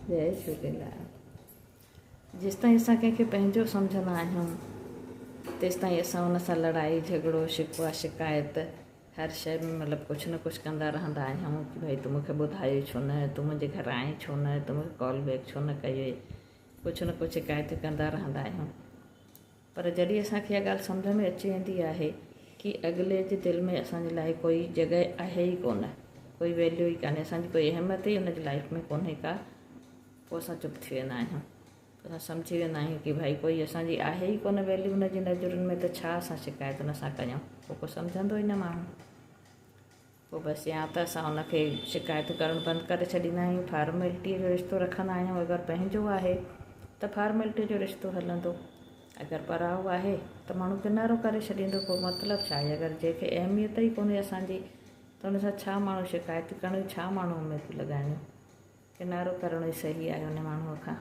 जय झूलेलाल। जेसिताईं असां कंहिंखे पंहिंजो सम्झंदा आहियूं तेसिताईं असां हुन सां लड़ाई झगड़ो शिकवा शिकायत हर शइ में मतिलबु कुझु न कुझु कंदा रहंदा आहियूं कि भई तूं मूंखे ॿुधायो छो न, तूं मुंहिंजे घर आई छो न, तूं मूंखे कॉल बैक छो न कयो, कुझु न कुझु शिकायत कंदा रहंदा आहियूं। पर जॾहिं असांखे इहा ॻाल्हि सम्झ में अची वेंदी आहे कि अॻिले जे दिलि में असांजे लाइ कोई जॻहि आहे ई कोन, कोई वैल्यू ई कान्हे, असांजी कोई अहमियत ई हुनजी लाइफ में कोन्हे का, पोइ असां चुप थी वेंदा आहियूं। असां सम्झी वेंदा आहियूं कि भाई कोई असांजी आहे ई कोन वैल्यू हुनजी नज़रुनि में, त छा असां शिकायत हुन सां कयूं। पोइ को सम्झंदो ई न माण्हू। पोइ बसि या त असां हुनखे शिकायत करणु बंदि करे छॾींदा आहियूं, फॉर्मेलिटीअ जो रिश्तो रखंदा आहियूं। अगरि पंहिंजो आहे त फॉर्मेलिटी जो रिश्तो हलंदो, अगरि पराओ आहे त माण्हू किनारो करे छॾींदो। पोइ मतिलबु छा आहे, अगरि जंहिंखे अहमियत ई कोन्हे असांजी त हुन सां छा माण्हू शिकायत करणु, छा माण्हू उमेदूं लॻाइणियूं। किनारो करणु ई सही आहे हुन माण्हूअ खां।